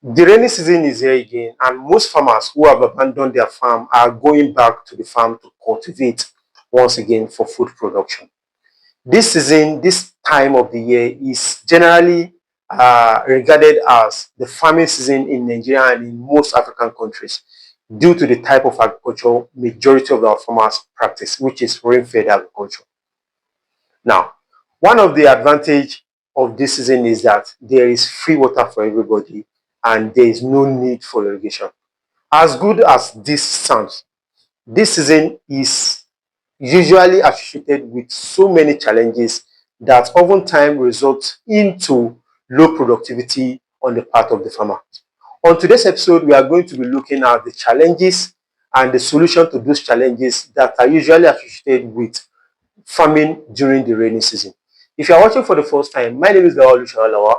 The rainy season is here again, and most farmers who have abandoned their farm are going back to the farm to cultivate once again for food production. This season, this time of the year, is generally regarded as the farming season in Nigeria and in most African countries due to the type of agriculture majority of our farmers practice, which is rain-fed agriculture. Now, one of the advantage of this season is that there is free water for everybody and there is no need for irrigation. As good as this sounds, this season is usually associated with so many challenges that oftentimes result into low productivity on the part of the farmer. On today's episode, we are going to be looking at the challenges and the solution to those challenges that are usually associated with farming during the rainy season. If you are watching for the first time, my name is Lawa.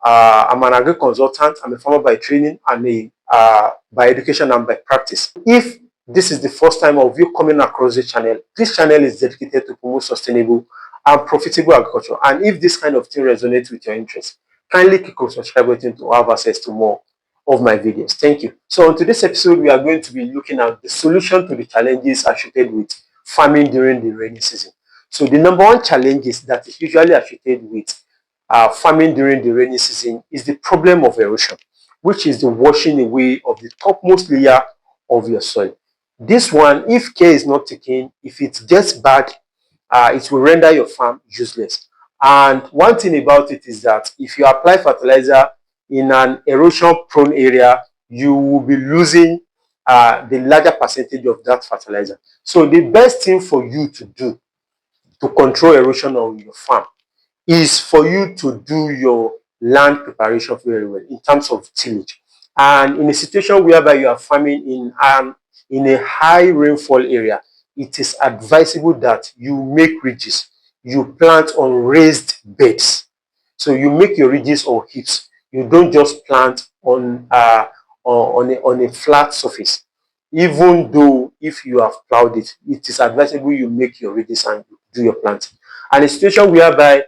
I'm an agri consultant. I'm a farmer by training and by education and by practice. If this is the first time of you coming across this channel is dedicated to promote sustainable and profitable agriculture. And if this kind of thing resonates with your interest, kindly click on subscribe button to have access to more of my videos. Thank you. So on today's episode, we are going to be looking at the solution to the challenges associated with farming during the rainy season. So the number one challenge is that is usually associated with farming during the rainy season is the problem of erosion, which is the washing away of the topmost layer of your soil. This one, if care is not taken, if it gets bad, it will render your farm useless. And one thing about it is that if you apply fertilizer in an erosion-prone area, you will be losing the larger percentage of that fertilizer. So the best thing for you to do to control erosion on your farm is for you to do your land preparation very well in terms of tillage. And in a situation whereby you are farming in a high rainfall area, it is advisable that you make ridges, you plant on raised beds. So you make your ridges or heaps. You don't just plant on a flat surface. Even though if you have plowed it, it is advisable you make your ridges and do your planting. And a situation whereby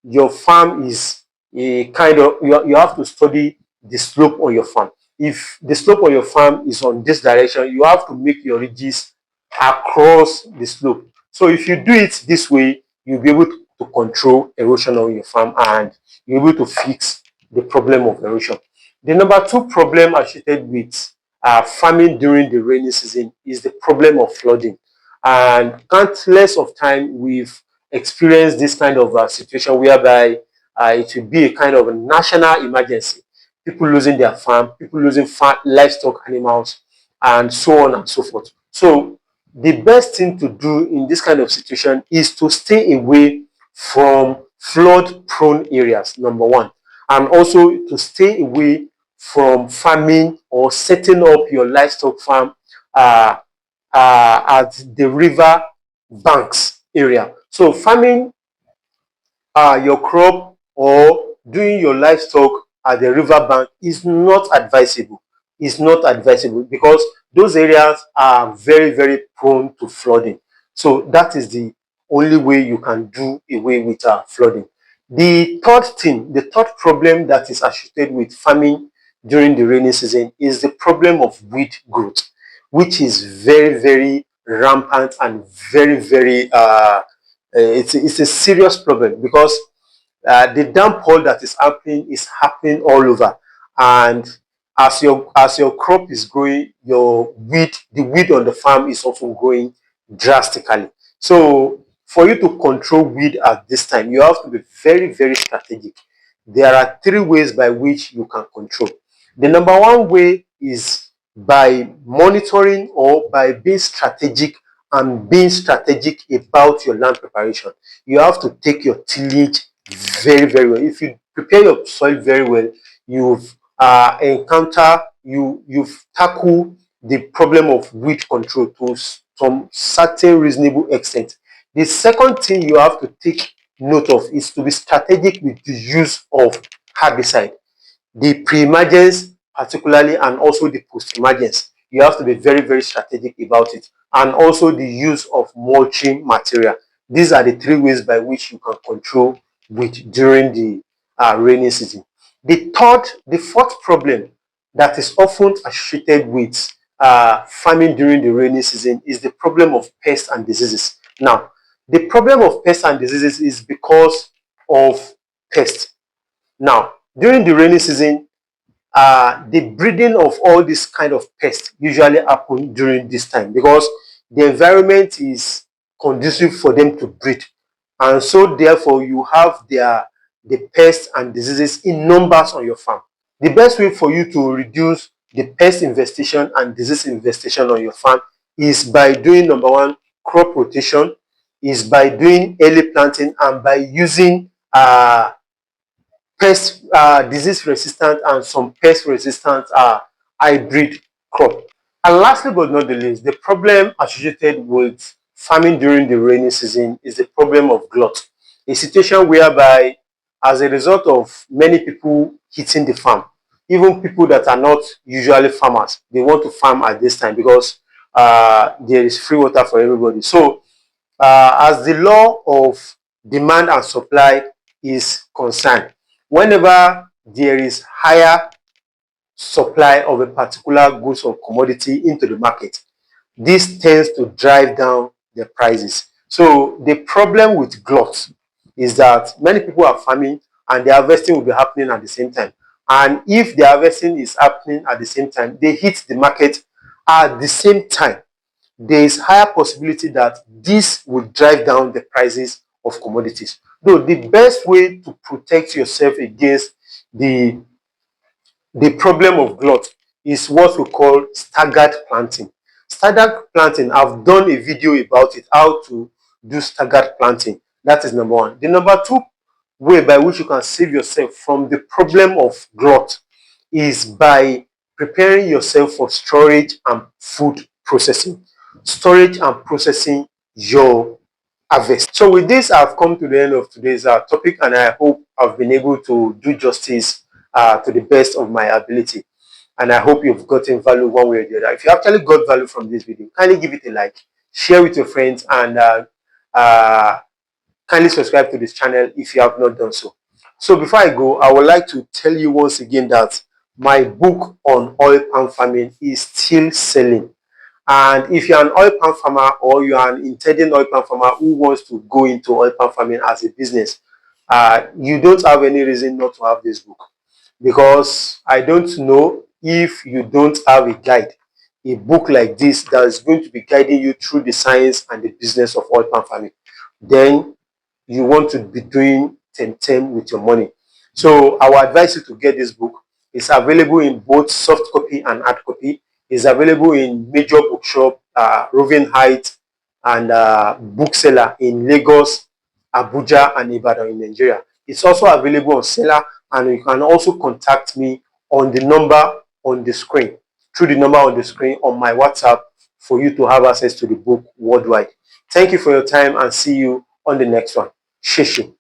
your farm is a kind of, you have to study the slope on your farm. If the slope on your farm is on this direction, you have to make your ridges across the slope. So if you do it this way, you'll be able to control erosion on your farm and you'll be able to fix the problem of erosion. The number two problem associated with farming during the rainy season is the problem of flooding. And countless of time we've experienced this kind of situation whereby it will be a kind of a national emergency. People losing their farm, people losing livestock, animals, and so on and so forth. So the best thing to do in this kind of situation is to stay away from flood-prone areas, number one, and also to stay away from farming or setting up your livestock farm at the river banks area. So farming your crop or doing your livestock at the river bank is not advisable. It's not advisable because those areas are very, very prone to flooding. So that is the only way you can do away with flooding. The third thing, the third problem that is associated with farming during the rainy season is the problem of weed growth, which is very, very rampant and very, very it's a serious problem because the downpour that is happening all over, and as your crop is growing, the weed on the farm is also growing drastically. So for you to control weed at this time, you have to be very, very strategic. There are three ways by which you can control. The number one way is by monitoring or by being strategic and being strategic about your land preparation. You have to take your tillage very, very well. If you prepare your soil very well, you've you've tackled the problem of weed control to some certain reasonable extent. The second thing you have to take note of is to be strategic with the use of herbicide, the pre-emergence particularly, and also the post-emergence. You have to be very, very strategic about it. And also the use of mulching material. These are the three ways by which you can control weed during the rainy season. The fourth problem that is often associated with farming during the rainy season is the problem of pests and diseases. Now, the problem of pests and diseases is because of pests. Now, during the rainy season, the breeding of all these kind of pests usually happen during this time because the environment is conducive for them to breed, and so therefore you have the pests and diseases in numbers on your farm. The best way for you to reduce the pest infestation and disease infestation on your farm is by doing, number one, crop rotation, is by doing early planting, and by using pest disease resistant and some pest resistant hybrid crop. And lastly but not the least, the problem associated with farming during the rainy season is the problem of glut, a situation whereby as a result of many people hitting the farm, even people that are not usually farmers, they want to farm at this time because there is free water for everybody. So as the law of demand and supply is concerned, whenever there is higher supply of a particular goods or commodity into the market, this tends to drive down the prices. So the problem with glut is that many people are farming and the harvesting will be happening at the same time. And if the harvesting is happening at the same time, they hit the market at the same time, there is higher possibility that this will drive down the prices of commodities. Though the best way to protect yourself against the the problem of glut is what we call staggered planting. Staggered planting, I've done a video about it, how to do staggered planting. That is number one. The number two way by which you can save yourself from the problem of glut is by preparing yourself for storage and food processing. Storage and processing your harvest. So with this, I've come to the end of today's topic, and I hope I've been able to do justice to the best of my ability. And I hope you've gotten value one way or the other. If you actually got value from this video, kindly give it a like, share with your friends, and uh, kindly subscribe to this channel if you have not done so. So before I go, I would like to tell you once again that my book on oil palm farming is still selling. And if you're an oil palm farmer or you are an intending oil palm farmer who wants to go into oil palm farming as a business, you don't have any reason not to have this book, because I don't know if you don't have a guide, a book like this that is going to be guiding you through the science and the business of oil palm farming, then you want to be doing 10-10 with your money. So I would advise you to get this book. It's available in both soft copy and hard copy. It's available in major bookshop, Roving Heights, and bookseller in Lagos, Abuja, and Ibadan in Nigeria. It's also available on seller, and you can also contact me on the number on the screen, through the number on the screen on my WhatsApp, for you to have access to the book worldwide. Thank you for your time, and see you on the next one. Shishi.